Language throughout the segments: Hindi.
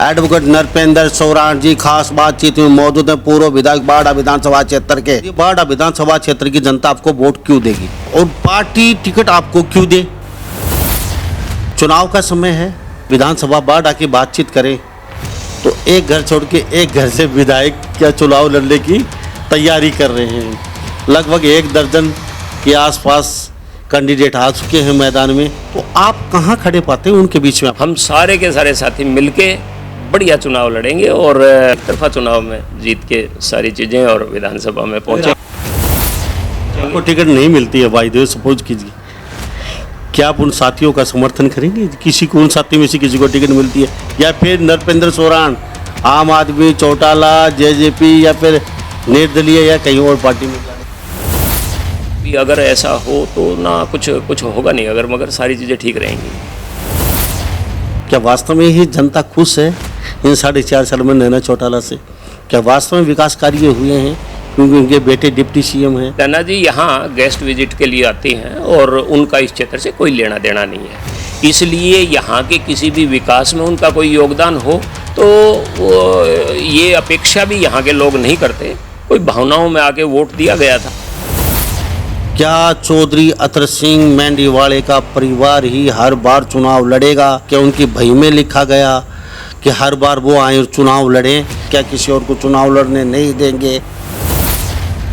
एडवोकेट नरपेंद्र सौरान जी खास बातचीत में मौजूद है। पूर्व विधायक बाड़ा विधानसभा क्षेत्र के। ये बाड़ा विधानसभा क्षेत्र की जनता आपको वोट क्यों देगी और पार्टी टिकट आपको क्यों दे? चुनाव का समय है, विधानसभा बाड़ा की बातचीत करें तो एक घर छोड़ के एक घर से विधायक क्या चुनाव लड़ने की तैयारी कर रहे हैं। लगभग 1 दर्जन के आसपास कैंडिडेट आ चुके हैं मैदान में, तो आप कहाँ खड़े पाते हैं उनके बीच में? हम सारे के सारे साथी मिलके बढ़िया चुनाव लड़ेंगे और एक तरफा चुनाव में जीत के सारी चीज़ें और विधानसभा में पहुँचे। आपको टिकट नहीं मिलती है भाई देव, सपोज कीजिए, क्या आप उन साथियों का समर्थन करेंगे? किसी को, उन साथी में से किसी को टिकट मिलती है, या फिर नरपेंद्र सौरान, आम आदमी, चौटाला, जेजेपी या फिर निर्दलीय या कहीं और पार्टी में जाए? अगर ऐसा हो तो ना कुछ होगा नहीं, अगर मगर सारी चीज़ें ठीक रहेंगी। क्या वास्तव में ही जनता खुश है इन 4.5 साल में नैना चौटाला से? क्या वास्तव में विकास कार्य हुए हैं क्योंकि उनके बेटे डिप्टी सीएम हैं? नैना जी यहाँ गेस्ट विजिट के लिए आती हैं और उनका इस क्षेत्र से कोई लेना देना नहीं है, इसलिए यहाँ के किसी भी विकास में उनका कोई योगदान हो तो ये अपेक्षा भी यहाँ के लोग नहीं करते। कोई भावनाओं में आके वोट दिया गया था। क्या चौधरी अतर सिंह मेंढीवाड़े का परिवार ही हर बार चुनाव लड़ेगा? क्या उनकी बही में लिखा गया कि हर बार वो आए और चुनाव लड़ें? क्या किसी और को चुनाव लड़ने नहीं देंगे?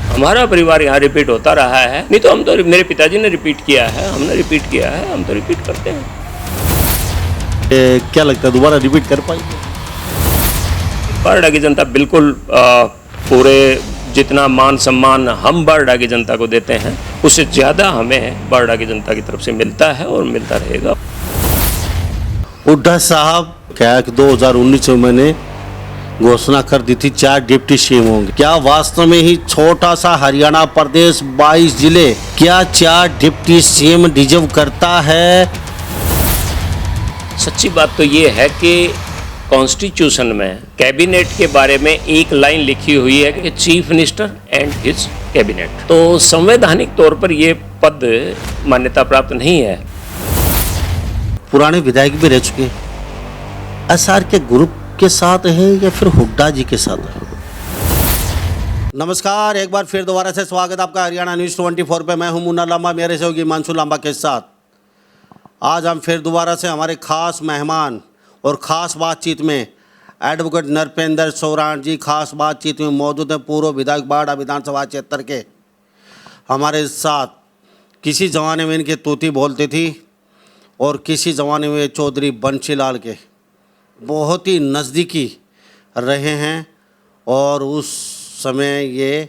हमारा परिवार यहाँ रिपीट होता रहा है, नहीं तो हम तो, मेरे पिताजी ने रिपीट किया है, हमने रिपीट किया है, हम तो रिपीट करते हैं। क्या लगता है दोबारा रिपीट कर पाएंगे? बारडा की जनता बिल्कुल पूरे जितना मान सम्मान हम बारडा की जनता को देते हैं उससे ज़्यादा हमें बारडा की जनता की तरफ से मिलता है और मिलता रहेगा। हुड्डा साहब, क्या 2019 में मैंने घोषणा कर दी थी 4 डिप्टी सीएम होंगे। क्या वास्तव में ही छोटा सा हरियाणा प्रदेश 22 जिले, क्या 4 डिप्टी सीएम डिजर्व करता है? सच्ची बात तो ये है कि कॉन्स्टिट्यूशन में कैबिनेट के बारे में एक लाइन लिखी हुई है कि chief minister and his cabinet, तो संवैधानिक तौर पर ये पद मान्यता प्राप्त नहीं है। पुराने विधायक भी रह चुके, एसआर के ग्रुप के साथ है या फिर हुड्डा जी के साथ है? नमस्कार, एक बार फिर दोबारा से स्वागत आपका हरियाणा न्यूज़ 24 पे। मैं हूं मुन्ना लांबा, मेरे सहयोगी हिमांशु लांबा के साथ। आज हम फिर दोबारा से हमारे खास मेहमान और ख़ास बातचीत में एडवोकेट नरपेंद्र सौरान जी खास बातचीत में मौजूद हैं। पूर्व विधायक बाड़ा विधानसभा क्षेत्र के हमारे साथ। किसी ज़माने में इनके तूती बोलती थी और किसी ज़माने में चौधरी बंशीलाल के बहुत ही नज़दीकी रहे हैं और उस समय ये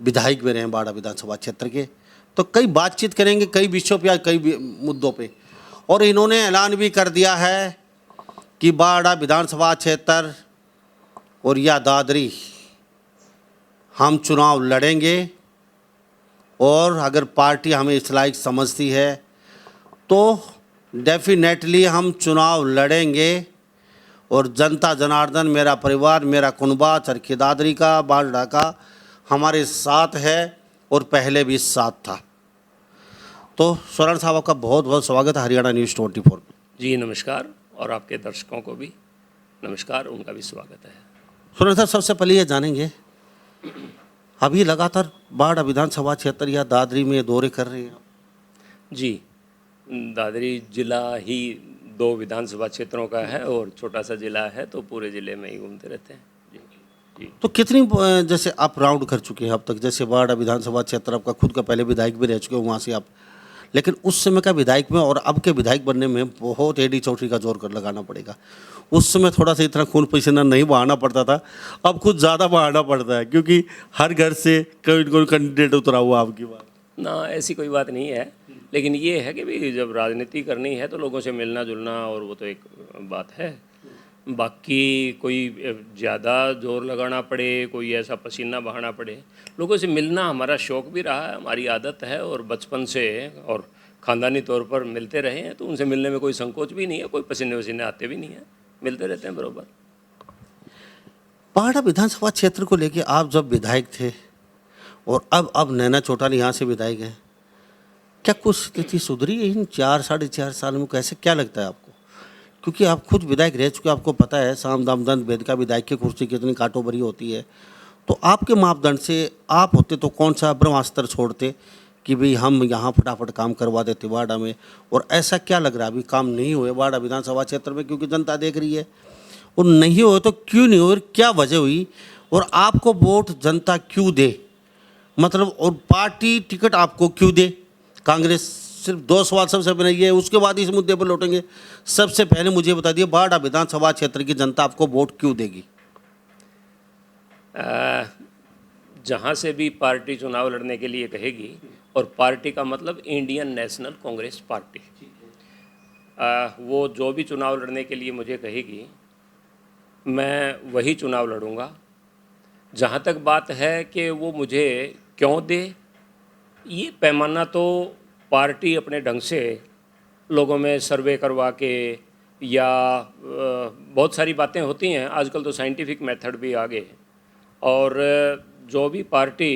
विधायक भी रहे हैं बाड़ा विधानसभा क्षेत्र के। तो कई बातचीत करेंगे कई विषयों पे, आज कई मुद्दों पे। और इन्होंने ऐलान भी कर दिया है कि बाड़ा विधानसभा क्षेत्र और या दादरी हम चुनाव लड़ेंगे और अगर पार्टी हमें इस लायक समझती है तो डेफिनेटली हम चुनाव लड़ेंगे। और जनता जनार्दन, मेरा परिवार, मेरा कुनबा चरखी दादरी का, बाड़ा का हमारे साथ है और पहले भी साथ था। तो सौरान साहब का बहुत बहुत स्वागत है हरियाणा न्यूज़ 24 में। जी नमस्कार, और आपके दर्शकों को भी नमस्कार, उनका भी स्वागत है। सौरान साहब, सबसे पहले ये जानेंगे, अभी लगातार बाड़ा विधानसभा क्षेत्र या दादरी में दौरे कर रहे हैं? जी, दादरी जिला ही 2 विधानसभा क्षेत्रों का है और छोटा सा जिला है, तो पूरे ज़िले में ही घूमते रहते हैं। जी। तो कितनी, जैसे आप राउंड कर चुके हैं अब तक, जैसे बाड़ा विधानसभा क्षेत्र आपका खुद का पहले विधायक भी रह चुके हो वहाँ से आप, लेकिन उस समय का विधायक में और अब के विधायक बनने में बहुत एडी चौधरी का जोर कर लगाना पड़ेगा। उस समय थोड़ा सा इतना खून पसीना नहीं बहाना पड़ता था, अब कुछ ज़्यादा बहाना पड़ता है क्योंकि हर घर से कोई कोई कैंडिडेट उतरा हुआ आपकी बात ना, ऐसी कोई बात नहीं है, लेकिन ये है कि भाई जब राजनीति करनी है तो लोगों से मिलना जुलना, और वो तो एक बात है। बाकी कोई ज़्यादा जोर लगाना पड़े, कोई ऐसा पसीना बहाना पड़े, लोगों से मिलना हमारा शौक़ भी रहा है, हमारी आदत है और बचपन से और ख़ानदानी तौर पर मिलते रहे हैं, तो उनसे मिलने में कोई संकोच भी नहीं है, कोई पसीने वसीने आते भी नहीं है, मिलते रहते हैं बराबर। बाड़ा विधानसभा क्षेत्र को लेके आप जब विधायक थे और अब नैना चौटाला यहाँ से विधायक हैं, क्या कुछ स्थिति सुधरी है इन 4 साढ़े 4 साल में? कैसे, क्या लगता है आपको? क्योंकि आप खुद विधायक रह चुके, आपको पता है साम दाम दंड भेद का विधायक की कुर्सी कितनी कांटो भरी होती है। तो आपके मापदंड से आप होते तो कौन सा ब्रह्मास्त्र छोड़ते कि भाई हम यहाँ फटाफट काम करवा देते वाड़ा में? और ऐसा क्या लग रहा है अभी काम नहीं हुए वाड़ा विधानसभा क्षेत्र में, क्योंकि जनता देख रही है, और नहीं हुए तो क्यों नहीं हुए, क्या वजह हुई, और आपको वोट जनता क्यों दे, मतलब, और पार्टी टिकट आपको क्यों दे? कांग्रेस। सिर्फ 2 सवाल सबसे पहले ये, उसके बाद इस मुद्दे पर लौटेंगे। सबसे पहले मुझे बता दिए, बाड़ा विधानसभा क्षेत्र की जनता आपको वोट क्यों देगी? जहाँ से भी पार्टी चुनाव लड़ने के लिए कहेगी, और पार्टी का मतलब इंडियन नेशनल कांग्रेस पार्टी, वो जो भी चुनाव लड़ने के लिए मुझे कहेगी मैं वही चुनाव लड़ूंगा। जहाँ तक बात है कि वो मुझे क्यों दे, ये पैमाना तो पार्टी अपने ढंग से लोगों में सर्वे करवा के, या बहुत सारी बातें होती हैं आजकल तो साइंटिफिक मेथड भी आ गए, और जो भी पार्टी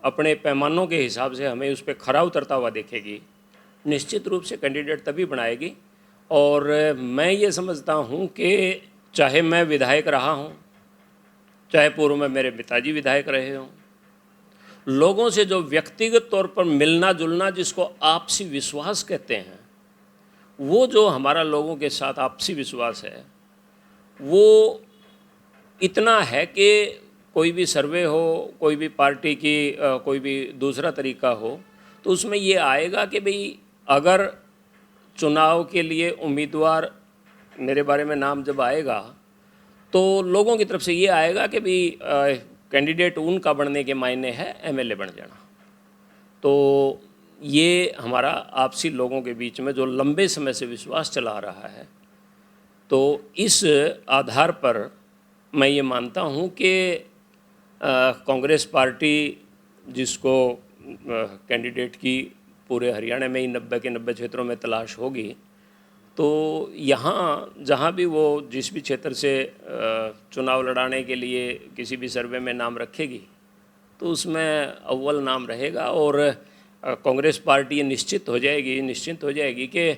अपने पैमानों के हिसाब से हमें उस पर खरा उतरता हुआ देखेगी, निश्चित रूप से कैंडिडेट तभी बनाएगी। और मैं ये समझता हूँ कि चाहे मैं विधायक रहा हूँ, चाहे पूर्व में मेरे पिताजी विधायक रहे हों, लोगों से जो व्यक्तिगत तौर पर मिलना जुलना, जिसको आपसी विश्वास कहते हैं, वो जो हमारा लोगों के साथ आपसी विश्वास है, वो इतना है कि कोई भी सर्वे हो, कोई भी पार्टी की कोई भी दूसरा तरीका हो, तो उसमें ये आएगा कि भाई अगर चुनाव के लिए उम्मीदवार मेरे बारे में नाम जब आएगा, तो लोगों की तरफ से ये आएगा कि भाई कैंडिडेट उनका बनने के मायने है एमएलए बन जाना। तो ये हमारा आपसी लोगों के बीच में जो लंबे समय से विश्वास चला आ रहा है, तो इस आधार पर मैं ये मानता हूँ कि कांग्रेस पार्टी जिसको कैंडिडेट की पूरे हरियाणा में ही 90 के 90 क्षेत्रों में तलाश होगी, तो यहाँ जहाँ भी वो जिस भी क्षेत्र से चुनाव लड़ाने के लिए किसी भी सर्वे में नाम रखेगी, तो उसमें अव्वल नाम रहेगा। और कांग्रेस पार्टी ये निश्चित हो जाएगी कि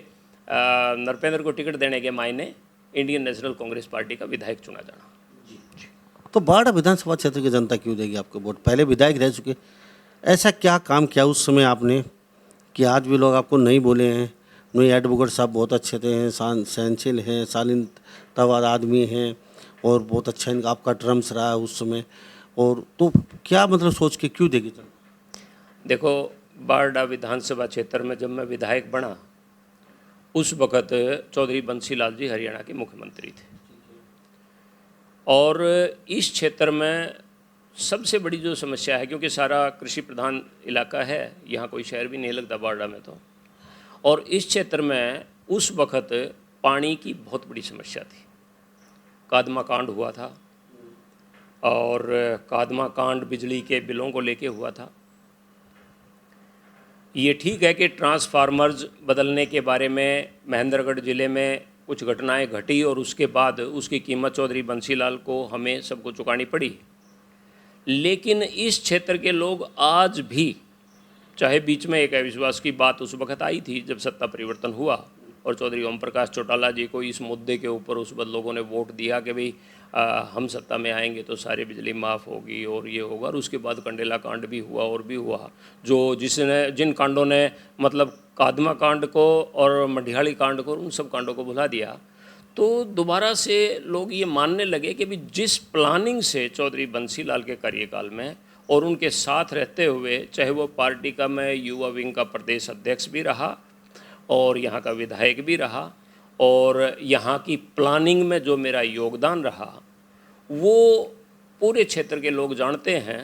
नरपेंद्र को टिकट देने के मायने इंडियन नेशनल कांग्रेस पार्टी का विधायक चुना जाना। तो बाड़ा विधानसभा क्षेत्र की जनता क्यों देगी आपको वोट? पहले विधायक रह चुके, ऐसा क्या काम किया उस समय आपने कि आज भी लोग आपको नहीं बोले हैं? नहीं, एडवोकेट साहब बहुत अच्छे थे, सहनशील हैं, शालीनतावाद आदमी हैं, और बहुत अच्छा इनका आपका टर्म्स रहा है उस समय, और तो क्या मतलब सोच के क्यों देगी जनता? देखो, बाड़ा विधानसभा क्षेत्र में जब मैं विधायक बना, उस वक़्त चौधरी बंसी लाल जी हरियाणा के मुख्यमंत्री थे, और इस क्षेत्र में सबसे बड़ी जो समस्या है, क्योंकि सारा कृषि प्रधान इलाका है, यहाँ कोई शहर भी नहीं लगता बाड़ा में, तो और इस क्षेत्र में उस वक़्त पानी की बहुत बड़ी समस्या थी। कादमा कांड हुआ था, और कादमा कांड बिजली के बिलों को लेके हुआ था। ये ठीक है कि ट्रांसफार्मर्स बदलने के बारे में महेंद्रगढ़ ज़िले में कुछ घटनाएं घटी, और उसके बाद उसकी कीमत चौधरी बंसीलाल को हमें सबको चुकानी पड़ी। लेकिन इस क्षेत्र के लोग आज भी, चाहे बीच में एक अविश्वास की बात उस वक्त आई थी जब सत्ता परिवर्तन हुआ, और चौधरी ओम प्रकाश चौटाला जी को इस मुद्दे के ऊपर उस वक्त लोगों ने वोट दिया कि भाई हम सत्ता में आएंगे तो सारी बिजली माफ़ होगी और ये होगा, और उसके बाद कंडेला कांड भी हुआ और भी हुआ, जो जिन कांडों ने मतलब कादमा कांड को और मडिहाली कांड को, उन सब कांडों को भुला दिया। तो दोबारा से लोग ये मानने लगे कि भी जिस प्लानिंग से चौधरी बंसीलाल के कार्यकाल में और उनके साथ रहते हुए, चाहे वो पार्टी का मैं युवा विंग का प्रदेश अध्यक्ष भी रहा और यहाँ का विधायक भी रहा, और यहाँ की प्लानिंग में जो मेरा योगदान रहा, वो पूरे क्षेत्र के लोग जानते हैं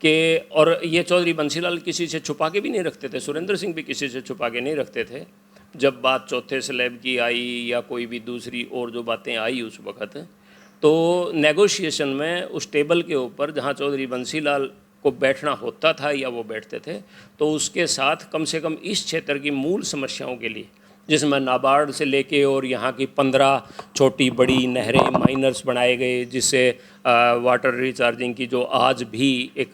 कि, और ये चौधरी बंसीलाल किसी से छुपा के भी नहीं रखते थे, सुरेंद्र सिंह भी किसी से छुपा के नहीं रखते थे। जब बात चौथे स्लैब की आई या कोई भी दूसरी और जो बातें आई उस वक़्त, तो नेगोशिएशन में उस टेबल के ऊपर जहाँ चौधरी बंसीलाल को बैठना होता था या वो बैठते थे, तो उसके साथ कम से कम इस क्षेत्र की मूल समस्याओं के लिए, जिसमें नाबार्ड से लेके और यहाँ की 15 छोटी बड़ी नहरें, माइनर्स बनाए गए, जिससे वाटर रिचार्जिंग की जो आज भी एक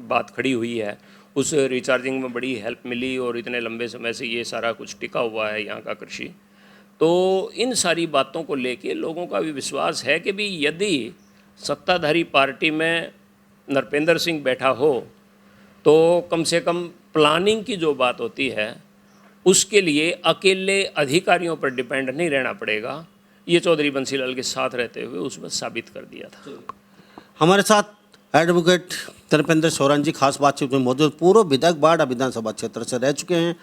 बात खड़ी हुई है, उस रिचार्जिंग में बड़ी हेल्प मिली, और इतने लंबे समय से ये सारा कुछ टिका हुआ है यहाँ का कृषि। तो इन सारी बातों को लेके लोगों का भी विश्वास है कि भी यदि सत्ताधारी पार्टी में नरपेंद्र सिंह बैठा हो तो कम से कम प्लानिंग की जो बात होती है उसके लिए अकेले अधिकारियों पर डिपेंड नहीं रहना पड़ेगा। ये चौधरी बंसीलाल के साथ रहते हुए उसमें साबित कर दिया था। हमारे साथ एडवोकेट नृपेंद्र सोरेन जी खास बातचीत में मौजूद, पूर्व विधायक बाड़ा विधानसभा क्षेत्र से रह चुके हैं,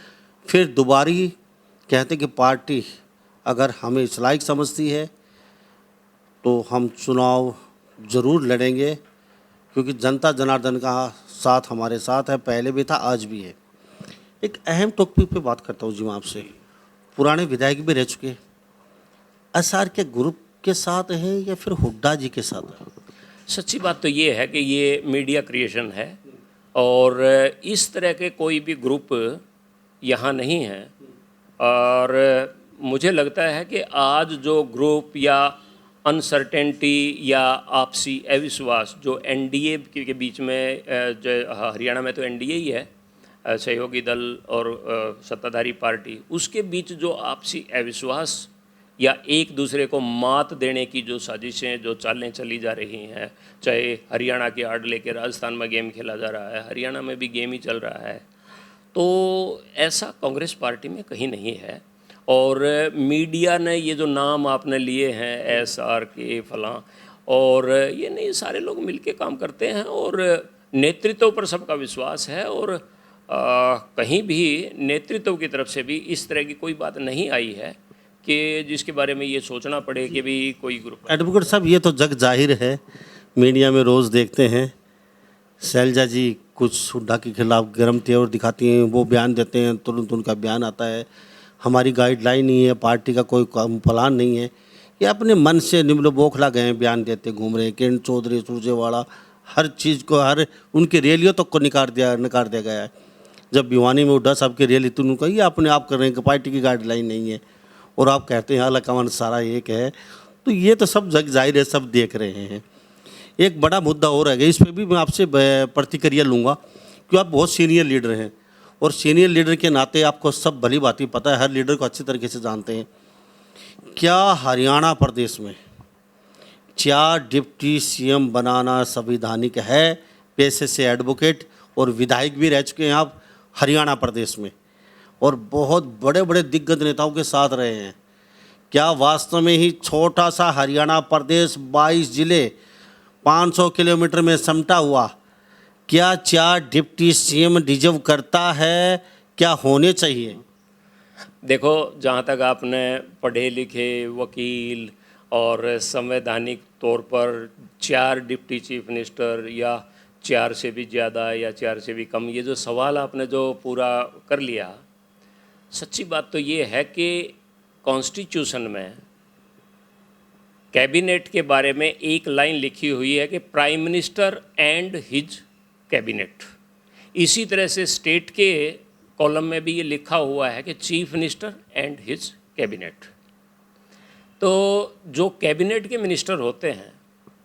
फिर दोबारी कहते कि पार्टी अगर हमें इस लायक समझती है तो हम चुनाव ज़रूर लड़ेंगे, क्योंकि जनता जनार्दन का साथ हमारे साथ है, पहले भी था आज भी है। एक अहम टॉपिक पे बात करता हूँ जी मैं आपसे, पुराने विधायक भी रह चुके, एसआर के ग्रुप के साथ हैं या फिर हुड्डा जी के साथ हैं? सच्ची बात तो ये है कि ये मीडिया क्रिएशन है और इस तरह के कोई भी ग्रुप यहाँ नहीं है। और मुझे लगता है कि आज जो ग्रुप या अनसर्टेनिटी या आपसी अविश्वास जो एनडीए के बीच में, जो हरियाणा में तो एनडीए ही है, सहयोगी दल और सत्ताधारी पार्टी, उसके बीच जो आपसी अविश्वास या एक दूसरे को मात देने की जो साजिशें, जो चालें चली जा रही हैं, चाहे हरियाणा की आड़ लेके राजस्थान में गेम खेला जा रहा है, हरियाणा में भी गेम ही चल रहा है, तो ऐसा कांग्रेस पार्टी में कहीं नहीं है। और मीडिया ने ये जो नाम आपने लिए हैं एसआर के फलां, और ये नहीं, सारे लोग मिलके काम करते हैं और नेतृत्व पर सबका विश्वास है और कहीं भी नेतृत्व की तरफ से भी इस तरह की कोई बात नहीं आई है कि जिसके बारे में ये सोचना पड़े कि भी कोई ग्रुप। एडवोकेट साहब, ये तो जग जाहिर है, मीडिया में रोज़ देखते हैं, शैलजा जी कुछ हुड्डा के खिलाफ गर्म तेवर दिखाती हैं, वो बयान देते हैं, तुरंत उनका बयान आता है, हमारी गाइडलाइन नहीं है, पार्टी का कोई प्लान नहीं है, ये अपने मन से निम्न बोखला गए हैं, बयान देते घूम रहे हैं। किरण चौधरी, सुरजेवाला, हर चीज़ को, हर उनकी रैलियों तक को नकार दिया गया है। जब भिवानी में हुड्डा साहब की रैली, तो उनको ये अपने आप कर रहे हैं कि पार्टी की गाइडलाइन नहीं है, और आप कहते हैं आलाकमान सारा एक है, तो ये तो सब जग जाहिर है, सब देख रहे हैं। एक बड़ा मुद्दा और है, इस पर भी मैं आपसे प्रतिक्रिया लूँगा, क्योंकि आप बहुत सीनियर लीडर हैं और सीनियर लीडर के नाते आपको सब भली बातें पता है, हर लीडर को अच्छी तरीके से जानते हैं। क्या हरियाणा प्रदेश में 4 डिप्टी सीएम बनाना संवैधानिक है? पेशे से एडवोकेट और विधायक भी रह चुके हैं आप हरियाणा प्रदेश में, और बहुत बड़े बड़े दिग्गज नेताओं के साथ रहे हैं। क्या वास्तव में ही छोटा सा हरियाणा प्रदेश 22 जिले 500 किलोमीटर में समटा हुआ, क्या 4 डिप्टी सीएम डिजर्व करता है? क्या होने चाहिए? देखो, जहाँ तक आपने पढ़े लिखे वकील और संवैधानिक तौर पर 4 डिप्टी चीफ मिनिस्टर या 4 से भी ज़्यादा या 4 से भी कम, ये जो सवाल आपने जो पूरा कर लिया, सच्ची बात तो ये है कि कॉन्स्टिट्यूशन में कैबिनेट के बारे में एक लाइन लिखी हुई है कि prime minister and his cabinet. इसी तरह से स्टेट के कॉलम में भी ये लिखा हुआ है कि chief minister and his cabinet. तो जो कैबिनेट के मिनिस्टर होते हैं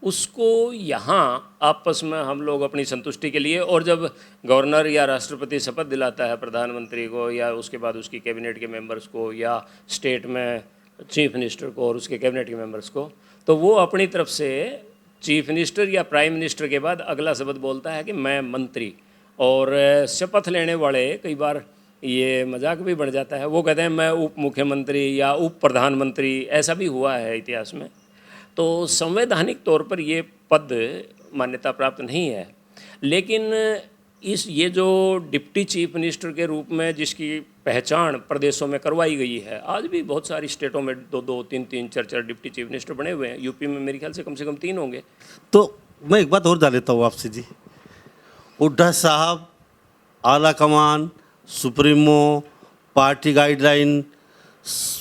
उसको यहाँ आपस में हम लोग अपनी संतुष्टि के लिए, और जब गवर्नर या राष्ट्रपति शपथ दिलाता है प्रधानमंत्री को या उसके बाद उसकी कैबिनेट के मेंबर्स को या स्टेट में चीफ मिनिस्टर को और उसके कैबिनेट के मेंबर्स को, तो वो अपनी तरफ से चीफ मिनिस्टर या प्राइम मिनिस्टर के बाद अगला शब्द बोलता है कि मैं मंत्री। और शपथ लेने वाले कई बार ये मजाक भी बढ़ जाता है, वो कहते हैं मैं उप मुख्यमंत्री या उप प्रधानमंत्री, ऐसा भी हुआ है इतिहास में। तो संवैधानिक तौर पर ये पद मान्यता प्राप्त नहीं है, लेकिन ये जो डिप्टी चीफ मिनिस्टर के रूप में जिसकी पहचान प्रदेशों में करवाई गई है, आज भी बहुत सारी स्टेटों में 2-2, 3-3, 4-4 डिप्टी चीफ मिनिस्टर बने हुए हैं। यूपी में मेरे ख्याल से कम 3 होंगे। तो मैं एक बात और जान लेता हूँ आपसे जी, हुड्डा साहब, आला कमान, सुप्रीमो, पार्टी गाइडलाइन,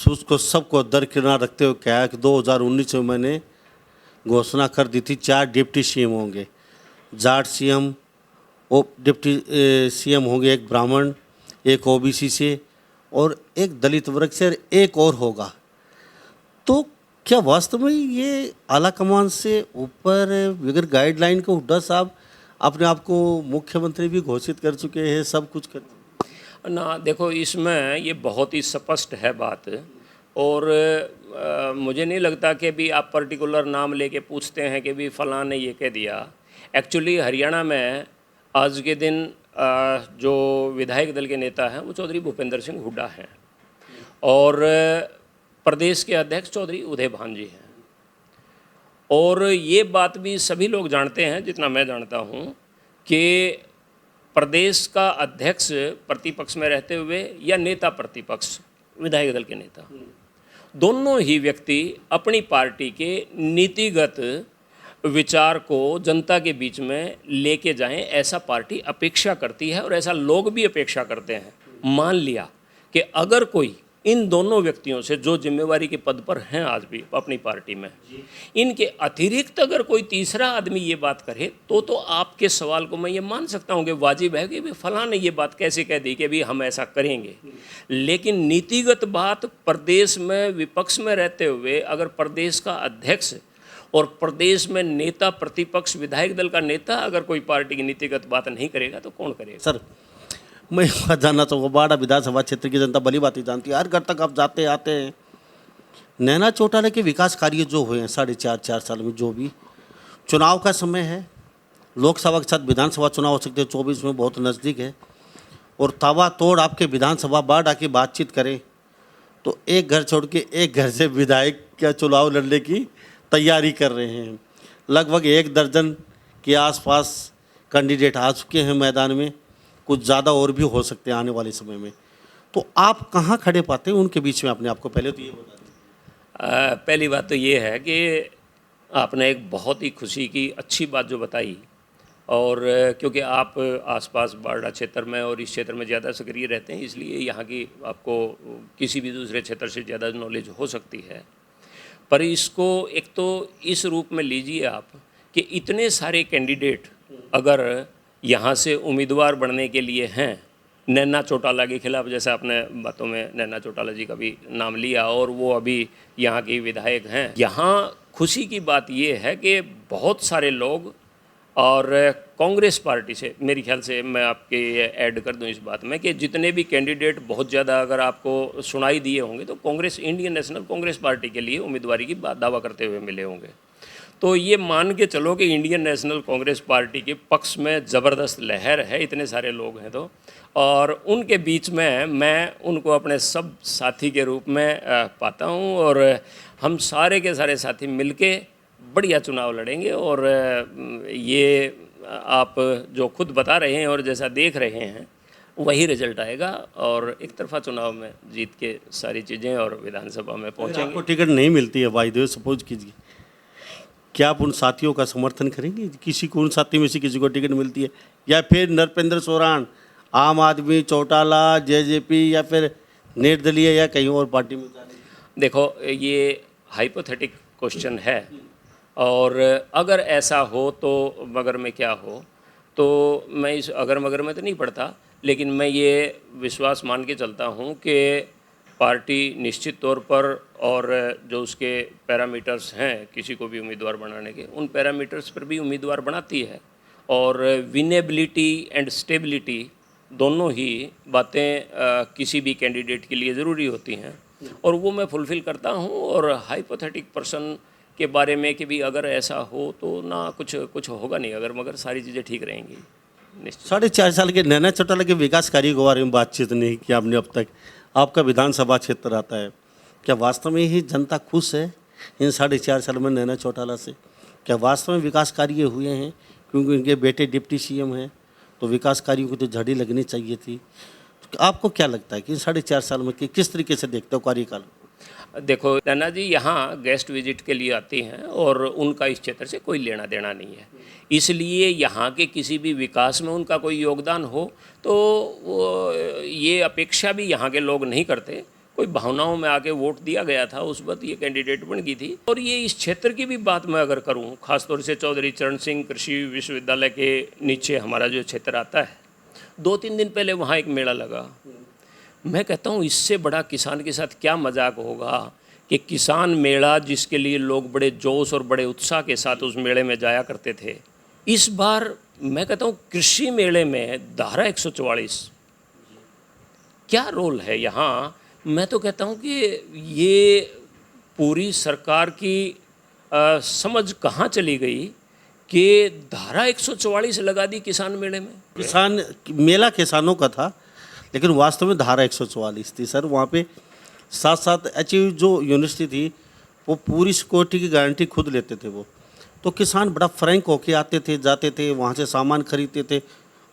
उसको सबको दरकिनार रखते हुए क्या है कि 2019 में मैंने घोषणा कर दी थी 4 डिप्टी सीएम होंगे। जाट सीएम, डिप्टी सीएम होंगे, एक ब्राह्मण, एक ओबीसी से और एक दलित वर्ग से, एक और होगा। तो क्या वास्तव में ये आला कमान से ऊपर बगैर गाइडलाइन को हुड्डा साहब अपने आप को मुख्यमंत्री भी घोषित कर चुके हैं, सब कुछ कर ना? देखो, इसमें ये बहुत ही स्पष्ट है बात, और मुझे नहीं लगता कि भी आप पर्टिकुलर नाम लेके पूछते हैं कि भी फलां ने ये कह दिया। एक्चुअली हरियाणा में आज के दिन जो विधायक दल के नेता हैं वो चौधरी भूपेंद्र सिंह हुड्डा हैं और प्रदेश के अध्यक्ष चौधरी उदय भान जी हैं। और ये बात भी सभी लोग जानते हैं, जितना मैं जानता हूँ, कि प्रदेश का अध्यक्ष प्रतिपक्ष में रहते हुए या नेता प्रतिपक्ष विधायक दल के नेता, दोनों ही व्यक्ति अपनी पार्टी के नीतिगत विचार को जनता के बीच में लेके जाएं, ऐसा पार्टी अपेक्षा करती है और ऐसा लोग भी अपेक्षा करते हैं। मान लिया कि अगर कोई इन दोनों व्यक्तियों से जो जिम्मेवारी के पद पर हैं आज भी अपनी पार्टी में, इनके अतिरिक्त अगर कोई तीसरा आदमी ये बात करे तो आपके सवाल को मैं ये मान सकता हूँ कि वाजिब है कि भाई फलां ने ये बात कैसे कह दी कि भी हम ऐसा करेंगे। लेकिन नीतिगत बात प्रदेश में विपक्ष में रहते हुए अगर प्रदेश का अध्यक्ष और प्रदेश में नेता प्रतिपक्ष विधायक दल का नेता अगर कोई पार्टी की नीतिगत बात नहीं करेगा तो कौन करेगा? सर, मैं एक बात जानना चाहूँगा, बाड़ा विधानसभा क्षेत्र की जनता भली बात ही जानती है, हर घर तक आप जाते आते हैं। नैना चौटाला के विकास कार्य जो हुए हैं 4.5 साल में, जो भी चुनाव का समय है, लोकसभा के साथ विधानसभा चुनाव हो सकते हैं 24 में, बहुत नज़दीक है, और ताबा तोड़ आपके विधानसभा बाढ़ आके बातचीत करें तो एक घर छोड़ के एक घर से विधायक का चुनाव लड़ने की तैयारी कर रहे हैं। लगभग 1 दर्जन के आसपास कैंडिडेट आ चुके हैं मैदान में, कुछ ज़्यादा और भी हो सकते हैं आने वाले समय में। तो आप कहाँ खड़े पाते हैं उनके बीच में अपने आप को? पहले तो ये बता दें। पहली बात तो ये है कि आपने एक बहुत ही खुशी की अच्छी बात जो बताई, और क्योंकि आप आसपास बाड़ा क्षेत्र में और इस क्षेत्र में ज़्यादा सक्रिय रहते हैं, इसलिए यहाँ की आपको किसी भी दूसरे क्षेत्र से ज़्यादा नॉलेज हो सकती है। पर इसको एक तो इस रूप में लीजिए आप कि इतने सारे कैंडिडेट अगर यहाँ से उम्मीदवार बनने के लिए हैं नैना चौटाला के खिलाफ, जैसे आपने बातों में नैना चौटाला जी का भी नाम लिया और वो अभी यहाँ के विधायक हैं, यहाँ खुशी की बात ये है कि बहुत सारे लोग और कांग्रेस पार्टी से, मेरे ख्याल से मैं आपके ऐड कर दूं इस बात में कि जितने भी कैंडिडेट बहुत ज़्यादा अगर आपको सुनाई दिए होंगे तो Congress, Indian national Congress party के लिए उम्मीदवारी की दावा करते हुए मिले होंगे। तो ये मान के चलो कि इंडियन नेशनल कांग्रेस पार्टी के पक्ष में ज़बरदस्त लहर है, इतने सारे लोग हैं तो, और उनके बीच में मैं उनको अपने सब साथी के रूप में पाता हूँ और हम सारे के सारे साथी मिलके बढ़िया चुनाव लड़ेंगे। और ये आप जो खुद बता रहे हैं और जैसा देख रहे हैं वही रिजल्ट आएगा और एक तरफा चुनाव में जीत के सारी चीज़ें और विधानसभा में पहुंचेंगे। आपको टिकट नहीं मिलती है बाय द वे, सपोज कीजिए, क्या आप उन साथियों का समर्थन करेंगे? किसी को, उन साथी में से किसी को टिकट मिलती है, या फिर नरपेंद्र सोरान, आम आदमी, चौटाला, जेजेपी, या फिर निर्दलीय या कहीं और पार्टी में जाने? देखो, ये हाइपोथेटिक क्वेश्चन है और अगर ऐसा हो तो मगर में क्या हो, तो मैं इस अगर मगर में तो नहीं पड़ता, लेकिन मैं ये विश्वास मान के चलता हूँ कि पार्टी निश्चित तौर पर और जो उसके पैरामीटर्स हैं किसी को भी उम्मीदवार बनाने के, उन पैरामीटर्स पर भी उम्मीदवार बनाती है और विनेबिलिटी एंड स्टेबिलिटी दोनों ही बातें किसी भी कैंडिडेट के लिए ज़रूरी होती हैं और वो मैं फुलफ़िल करता हूँ। और हाइपोथेटिक पर्सन के बारे में कि भी अगर ऐसा हो तो ना कुछ होगा नहीं, अगर मगर सारी चीज़ें ठीक रहेंगी निश्चित। 4.5 साल के नैना चौटाला के विकास कार्य के बारे में बातचीत नहीं की आपने अब तक। आपका विधानसभा क्षेत्र आता है, क्या वास्तव में ही जनता खुश है इन 4.5 साल में नैना चौटाला से? क्या वास्तव में विकास कार्य हुए हैं? क्योंकि उनके बेटे डिप्टी सीएम हैं तो विकास कार्यों की तो झड़ी लगनी चाहिए थी। तो आपको क्या लगता है कि इन 4.5 साल में किस तरीके से देखते हो कार्यकाल? देखो नैना जी यहाँ गेस्ट विजिट के लिए आती हैं और उनका इस क्षेत्र से कोई लेना देना नहीं है, इसलिए यहाँ के किसी भी विकास में उनका कोई योगदान हो तो वो ये अपेक्षा भी यहाँ के लोग नहीं करते। कोई भावनाओं में आके वोट दिया गया था, उस वक्त ये कैंडिडेट बन गई थी। और ये इस क्षेत्र की भी बात मैं अगर करूँ, खासतौर से चौधरी चरण सिंह कृषि विश्वविद्यालय के नीचे हमारा जो क्षेत्र आता है, 2-3 दिन पहले वहाँ एक मेला लगा। मैं कहता हूँ इससे बड़ा किसान के साथ क्या मजाक होगा कि किसान मेला जिसके लिए लोग बड़े जोश और बड़े उत्साह के साथ उस मेले में जाया करते थे, इस बार मैं कहता हूँ कृषि मेले में धारा 144 क्या रोल है यहाँ? मैं तो कहता हूँ कि ये पूरी सरकार की समझ कहाँ चली गई कि धारा 144 लगा दी किसान मेले में। किसान मेला किसानों का था, लेकिन वास्तव में धारा 144 थी सर। वहाँ पे साथ साथ अचीव जो यूनिवर्सिटी थी वो पूरी सिक्योरिटी की गारंटी खुद लेते थे वो। तो किसान बड़ा फ्रैंक होके आते थे, जाते थे, वहाँ से सामान खरीदते थे,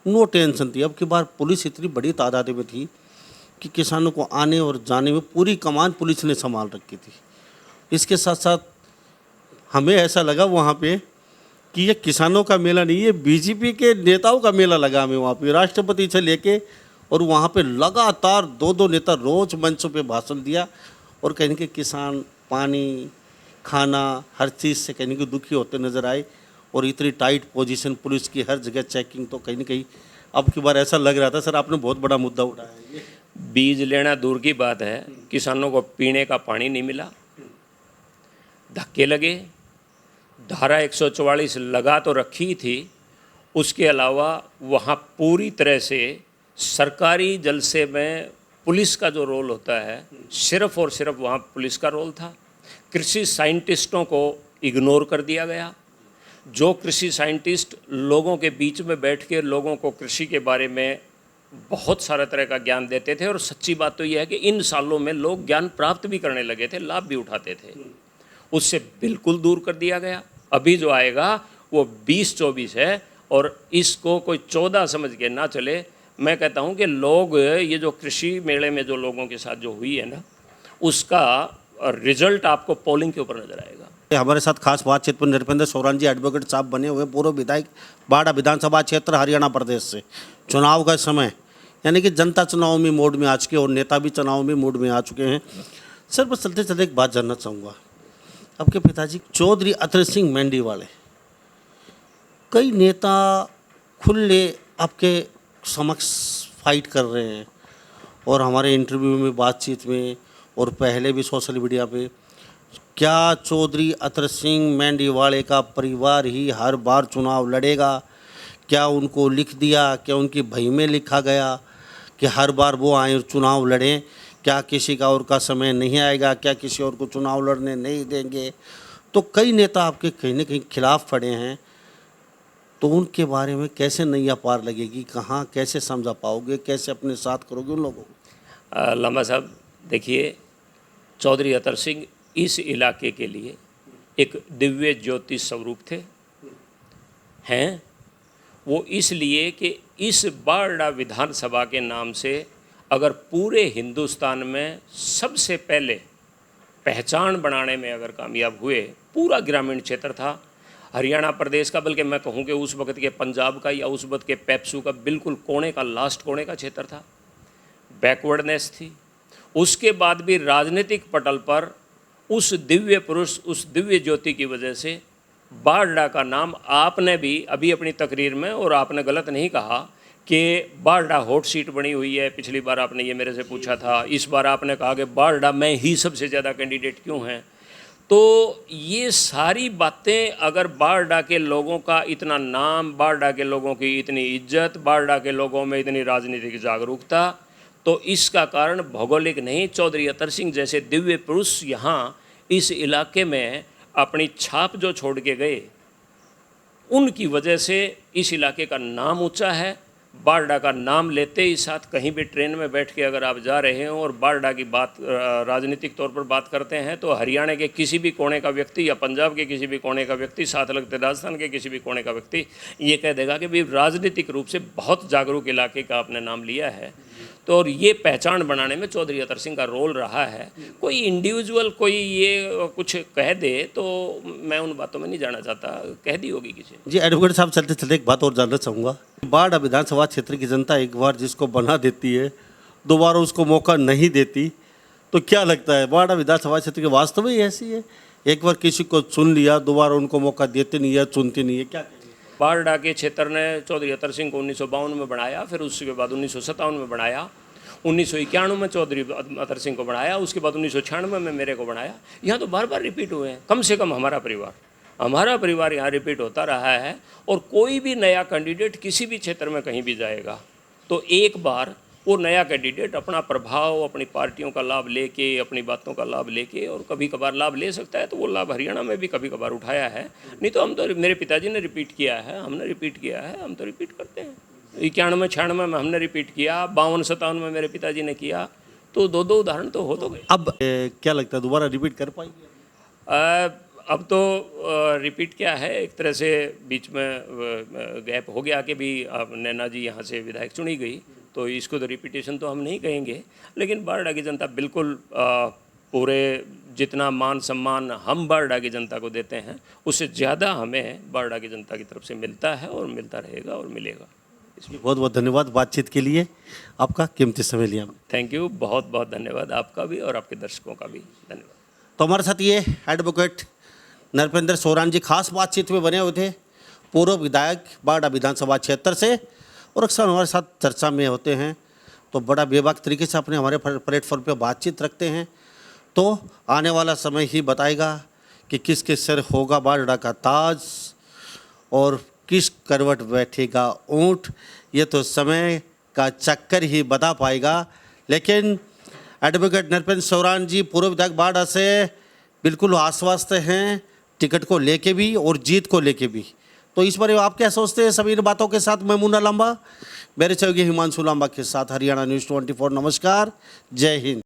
नो टेंशन थी। अब की बार पुलिस इतनी बड़ी तादाद में थी कि किसानों को आने और जाने में पूरी कमान पुलिस ने संभाल रखी थी। इसके साथ साथ हमें ऐसा लगा वहाँ पे कि ये किसानों का मेला नहीं, ये बीजेपी के नेताओं का मेला लगा हमें वहाँ पे। राष्ट्रपति से लेके और वहाँ पे लगातार दो नेता रोज मंचों पे भाषण दिया और कहीं कि किसान पानी खाना हर चीज़ से कहीं कि दुखी होते नज़र आए। और इतनी टाइट पोजीशन पुलिस की, हर जगह चेकिंग, तो कहीं न कहीं अब की बार ऐसा लग रहा था। सर आपने बहुत बड़ा मुद्दा उठाया है। बीज लेना दूर की बात है, किसानों को पीने का पानी नहीं मिला, धक्के लगे। धारा 144 लगा तो रखी थी, उसके अलावा वहाँ पूरी तरह से सरकारी जलसे में पुलिस का जो रोल होता है, सिर्फ और सिर्फ वहाँ पुलिस का रोल था। कृषि साइंटिस्टों को इग्नोर कर दिया गया। जो कृषि साइंटिस्ट लोगों के बीच में बैठ के लोगों को कृषि के बारे में बहुत सारे तरह का ज्ञान देते थे, और सच्ची बात तो यह है कि इन सालों में लोग ज्ञान प्राप्त भी करने लगे थे, लाभ भी उठाते थे, उससे बिल्कुल दूर कर दिया गया। अभी जो आएगा वो 2024 है और इसको कोई 14 समझ के ना चले। मैं कहता हूँ कि लोग ये जो कृषि मेले में जो लोगों के साथ जो हुई है ना, उसका रिजल्ट आपको पोलिंग के ऊपर नजर आएगा। हमारे साथ खास बातचीत पर नृपेंद्र सोरान जी एडवोकेट साहब बने हुए, पूर्व विधायक बाड़ा विधानसभा क्षेत्र हरियाणा प्रदेश से। चुनाव का समय यानी कि जनता चुनाव में मोड में आ चुके और नेता भी चुनाव में मोड में आ चुके हैं। सर बस चलते चलते एक बात जानना चाहूँगा, आपके पिताजी चौधरी अतर सिंह मेंढीवाले, कई नेता खुले आपके समक्ष फाइट कर रहे हैं और हमारे इंटरव्यू में, बातचीत में और पहले भी सोशल मीडिया पे, क्या चौधरी अतर सिंह मेंढीवाले का परिवार ही हर बार चुनाव लड़ेगा? क्या उनको लिख दिया, क्या उनकी बही में लिखा गया कि हर बार वो आए और चुनाव लड़ें? क्या किसी का और का समय नहीं आएगा? क्या किसी और को चुनाव लड़ने नहीं देंगे? तो कई नेता आपके कहीं न कहीं खिलाफ खड़े हैं, तो उनके बारे में कैसे नैया पार लगेगी? कहाँ कैसे समझा पाओगे? कैसे अपने साथ करोगे उन लोगों को? लामा साहब देखिए, चौधरी अतर सिंह इस इलाके के लिए एक दिव्य ज्योति स्वरूप थे हैं। वो इसलिए कि इस बारडा विधानसभा के नाम से अगर पूरे हिंदुस्तान में सबसे पहले पहचान बनाने में अगर कामयाब हुए, पूरा ग्रामीण क्षेत्र था हरियाणा प्रदेश का, बल्कि मैं कहूँ कि उस वक्त के पंजाब का या उस वक्त के पेप्सू का बिल्कुल कोने का, लास्ट कोने का क्षेत्र था, बैकवर्डनेस थी। उसके बाद भी राजनीतिक पटल पर उस दिव्य पुरुष, उस दिव्य ज्योति की वजह से बारडा का नाम, आपने भी अभी अपनी तकरीर में, और आपने गलत नहीं कहा कि बारडा हॉट सीट बनी हुई है। पिछली बार आपने ये मेरे से पूछा था, इस बार आपने कहा कि बारडा में ही सबसे ज़्यादा कैंडिडेट क्यों हैं। तो ये सारी बातें, अगर बारडा के लोगों का इतना नाम, बारडा के लोगों की इतनी इज्जत, बारडा के लोगों में इतनी राजनीतिक जागरूकता, तो इसका कारण भौगोलिक नहीं, चौधरी अतर सिंह जैसे दिव्य पुरुष यहाँ इस इलाके में अपनी छाप जो छोड़ के गए, उनकी वजह से इस इलाके का नाम ऊंचा है। बारडा का नाम लेते ही साथ कहीं भी ट्रेन में बैठ के अगर आप जा रहे हो और बारडा की बात राजनीतिक तौर पर बात करते हैं, तो हरियाणा के किसी भी कोने का व्यक्ति या पंजाब के किसी भी कोने का व्यक्ति, साथ लगते राजस्थान के किसी भी कोने का व्यक्ति ये कह देगा कि भाई राजनीतिक रूप से बहुत जागरूक इलाके का आपने नाम लिया है। तो और ये पहचान बनाने में चौधरी अतर सिंह का रोल रहा है। कोई इंडिविजुअल कोई ये कुछ कह दे तो मैं उन बातों में नहीं जाना चाहता, कह दी होगी किसी। जी एडवोकेट साहब, चलते चलते एक बात और जानना चाहूँगा, बारडा विधानसभा क्षेत्र की जनता एक बार जिसको बना देती है, दोबारा उसको मौका नहीं देती, तो क्या लगता है बारडा विधानसभा क्षेत्र की वास्तव में ऐसी है? एक बार किसी को चुन लिया, दोबारा उनको मौका देते नहीं है, चुनते नहीं है, क्या कहेंगे? बारडा के क्षेत्र ने चौधरी अतर सिंह को 1952 में बनाया, फिर उसके बाद 1957 में बनाया, 1991 में चौधरी अतर सिंह को बनाया, उसके बाद 1996 में मेरे को बनाया। यहाँ तो बार बार रिपीट हुए हैं। कम से कम हमारा परिवार यहाँ रिपीट होता रहा है। और कोई भी नया कैंडिडेट किसी भी क्षेत्र में कहीं भी जाएगा तो एक बार वो नया कैंडिडेट अपना प्रभाव, अपनी पार्टियों का लाभ लेके, अपनी बातों का लाभ लेके और कभी कभार लाभ ले सकता है। तो वो लाभ हरियाणा में भी कभी कभार उठाया है। नहीं तो हम तो, मेरे पिताजी ने रिपीट किया है, हमने रिपीट किया है, हम तो रिपीट करते हैं। 91-96 में हमने रिपीट किया, 52-57 में मेरे पिताजी ने किया। तो दो उदाहरण तो हो तो गए। अब क्या लगता है दोबारा रिपीट कर पाएंगे? अब तो रिपीट क्या है, एक तरह से बीच में गैप हो गया कि भी अब नैना जी यहाँ से विधायक चुनी गई, तो इसको तो रिपीटेशन तो हम नहीं कहेंगे। लेकिन बारडा की जनता बिल्कुल पूरे जितना मान सम्मान हम बारडा की जनता को देते हैं, उससे ज़्यादा हमें बारडा की जनता की तरफ से मिलता है और मिलता रहेगा और मिलेगा। बहुत बहुत धन्यवाद बातचीत के लिए, आपका कीमती समय लिया। थैंक यू, बहुत बहुत धन्यवाद आपका भी और आपके दर्शकों का भी धन्यवाद। तो हमारे साथ ये एडवोकेट नरपेंद्र सोरान जी खास बातचीत में बने हुए थे, पूर्व विधायक बारडा विधानसभा क्षेत्र से, और अक्सर हमारे साथ चर्चा में होते हैं। तो बड़ा बेबाक तरीके से अपने हमारे प्लेटफॉर्म पे बातचीत रखते हैं। तो आने वाला समय ही बताएगा कि किसके सिर होगा बारडा का ताज और किस करवट बैठेगा ऊँट। ये तो समय का चक्कर ही बता पाएगा। लेकिन एडवोकेट नरपेंद्र सोरान जी पूर्व विधायक बारडा से बिल्कुल आश्वस्त हैं, टिकट को लेके भी और जीत को लेके भी। तो इस बारे में आप क्या सोचते हैं? सभी इन बातों के साथ मैं मुन्ना लांबा, मेरे सहयोगी हिमांशु लांबा के साथ हरियाणा न्यूज़ 24। नमस्कार, जय हिंद।